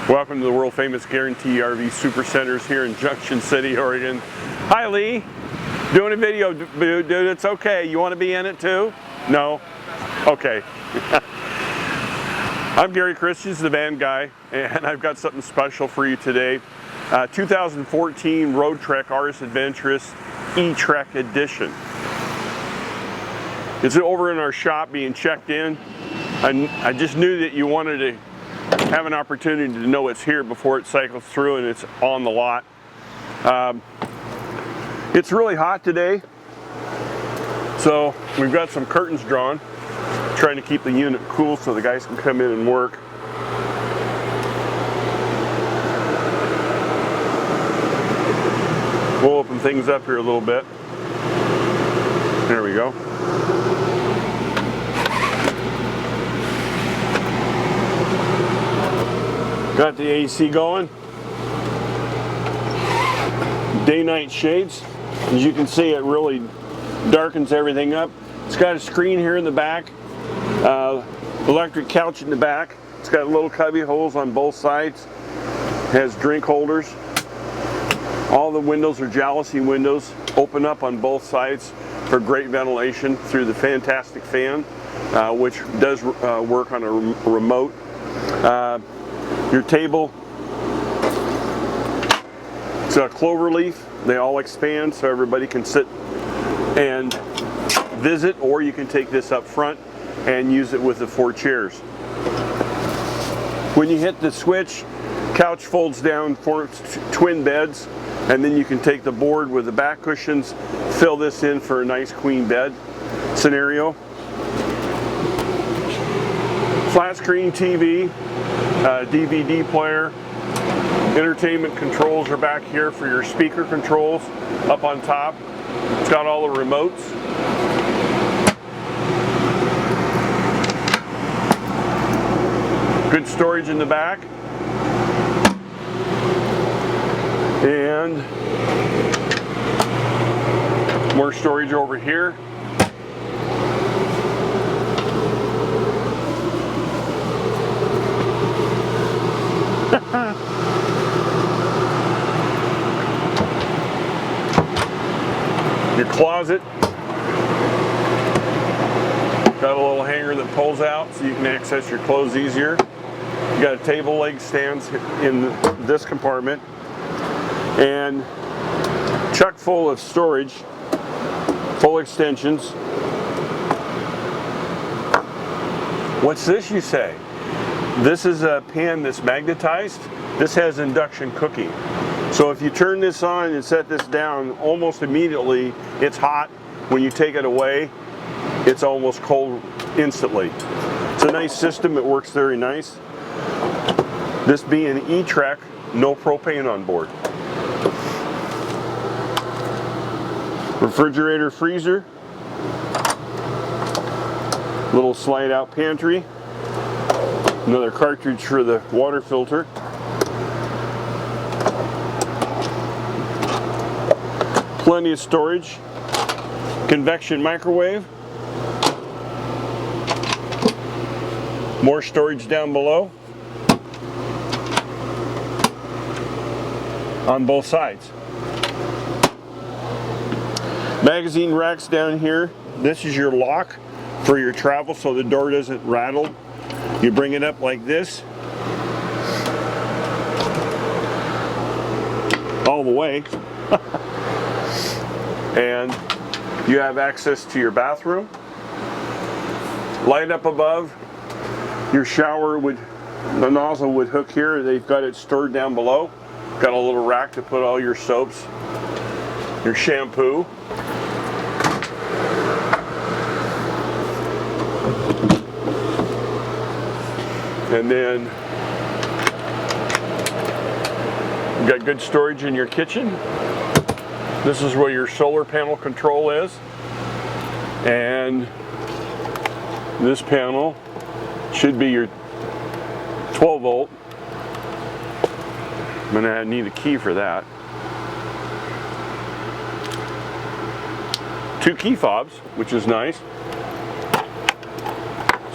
Welcome to the world famous Guaranty RV Supercenters here in Junction City, Oregon. Hi Lee, doing a video, dude, it's okay. You want to be in it too? No? Okay. I'm Gary.Christiance, the van guy, and I've got something special for you today. 2014 Roadtrek RS Adventurous E-Trek Edition. It's over in our shop being checked in. I just knew that you wanted to have an opportunity to know it's here before it cycles through and it's on the lot. It's really hot today, so we've got some curtains drawn, trying to keep the unit cool so the guys can come in and work. We'll open things up here a little bit. There we go. Got the AC going. Day-night shades. As you can see, it really darkens everything up. It's got a screen here in the back. Electric couch in the back. It's got little cubby holes on both sides. Has drink holders. All the windows are jalousie windows. Open up on both sides for great ventilation through the fantastic fan, which does work on a remote. Your table, it's a clover leaf. They all expand so everybody can sit and visit, or you can take this up front and use it with the 4 chairs. When you hit the switch, couch folds down, forms twin beds, and then you can take the board with the back cushions, fill this in for a nice queen bed scenario. Flat screen TV, DVD player, entertainment controls are back here for your speaker controls up on top. It's got all the remotes. Good storage in the back. And more storage over here. Your closet. Got a little hanger that pulls out so you can access your clothes easier. You got a table leg stands in this compartment. And chock full of storage, full extensions. What's this, you say? This is a pan that's magnetized. This has induction cooking. So if you turn this on and set this down, almost immediately it's hot. When you take it away, it's almost cold instantly. It's a nice system, it works very nice. This being E-Trek, no propane on board. Refrigerator, freezer, little slide out pantry, another cartridge for the water filter, plenty of storage, convection microwave, more storage down below on both sides. Magazine racks down here. This is your lock for your travel so the door doesn't rattle. You bring it up like this, all the way, and you have access to your bathroom. Light up above, your shower the nozzle would hook here. They've got it stored down below. Got a little rack to put all your soaps, your shampoo. And then you got good storage in your kitchen. This is where your solar panel control is. And this panel should be your 12 volt. I'm gonna need a key for that. 2 key fobs, which is nice.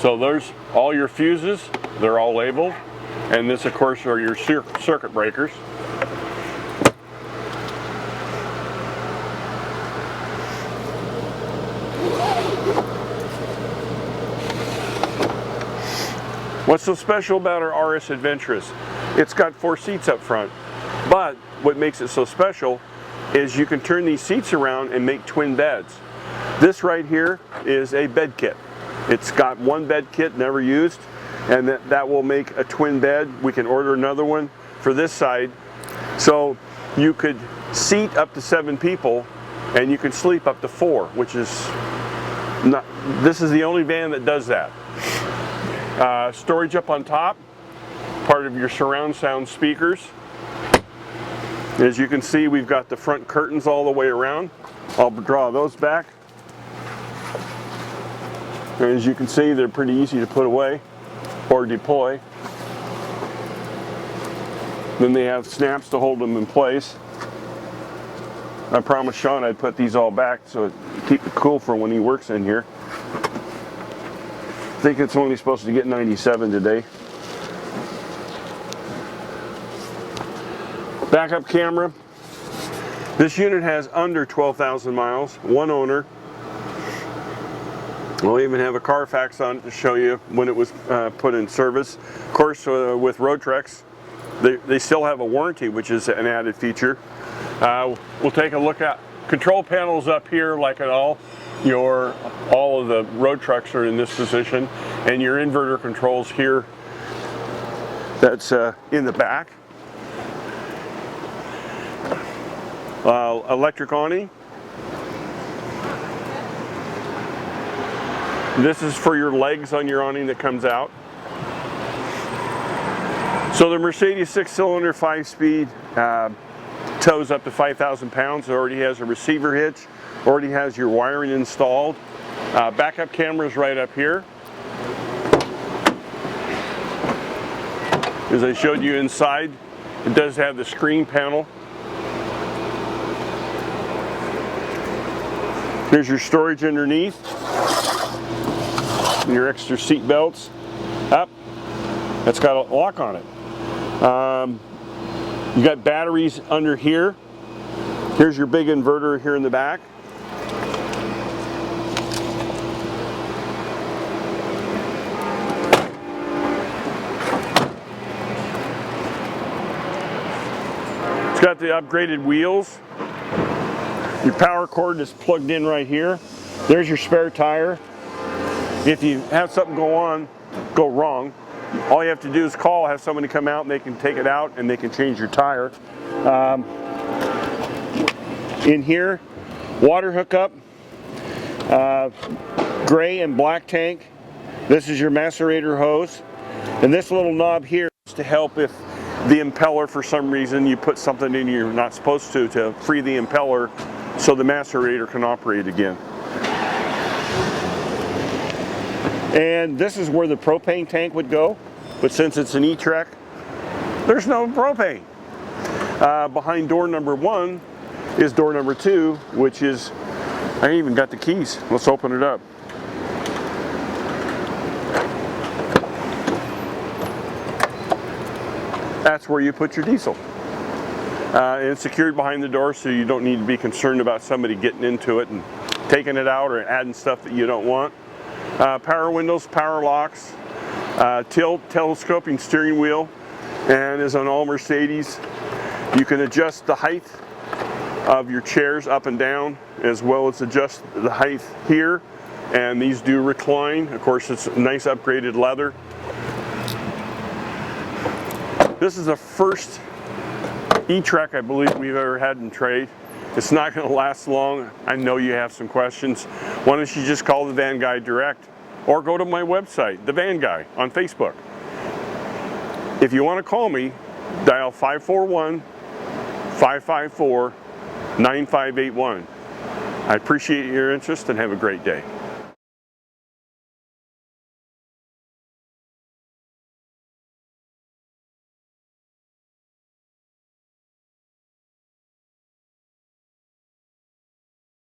So there's all your fuses. They're all labeled. And this, of course, are your circuit breakers. What's so special about our RS Adventurous? It's got 4 seats up front, but what makes it so special is you can turn these seats around and make twin beds. This right here is a bed kit. It's got one bed kit never used, and that will make a twin bed. We can order another one for this side, so you could seat up to 7 people and you can sleep up to 4, which is not, this is the only van that does that. Storage up on top, part of your surround sound speakers. As you can see, we've got the front curtains all the way around. I'll draw those back. And as you can see, they're pretty easy to put away or deploy. Then they have snaps to hold them in place. I promised Sean I'd put these all back so it keep it cool for when he works in here. I think it's only supposed to get 97 today. Backup camera. This unit has under 12,000 miles, one owner. We'll even have a Carfax on it to show you when it was put in service. Of course, with Roadtreks, they still have a warranty, which is an added feature. We'll take a look at control panels up here, like at all of the Roadtreks are in this position, and your inverter controls here. That's in the back. Electric awning. This is for your legs on your awning that comes out. So the Mercedes 6-cylinder 5-speed tows up to 5,000 pounds. It already has a receiver hitch, already has your wiring installed. Backup cameras right up here. As I showed you inside, it does have the screen panel. Here's your storage underneath. Your extra seat belts. Up. That's got a lock on it. You got batteries under here. Here's your big inverter here in the back. It's got the upgraded wheels. Your power cord is plugged in right here. There's your spare tire. If you have something go wrong, all you have to do is call, have somebody come out, and they can take it out and they can change your tire. In here, water hookup, gray and black tank. This is your macerator hose. And this little knob here is to help if the impeller, for some reason, you put something in you're not supposed to free the impeller so the macerator can operate again. And this is where the propane tank would go, but since it's an E-Trek, there's no propane. Behind door number 1 is door number 2, which is, I even got the keys. Let's open it up. That's where you put your diesel. It's secured behind the door, so you don't need to be concerned about somebody getting into it and taking it out or adding stuff that you don't want. Power windows, power locks, tilt, telescoping steering wheel, and as on all Mercedes, you can adjust the height of your chairs up and down, as well as adjust the height here, and these do recline. Of course, it's nice upgraded leather. This is the first E-Trek I believe we've ever had in trade. It's not going to last long. I know you have some questions. Why don't you just call the Van Guy direct or go to my website, The Van Guy, on Facebook. If you want to call me, dial 541-554-9581. I appreciate your interest and have a great day.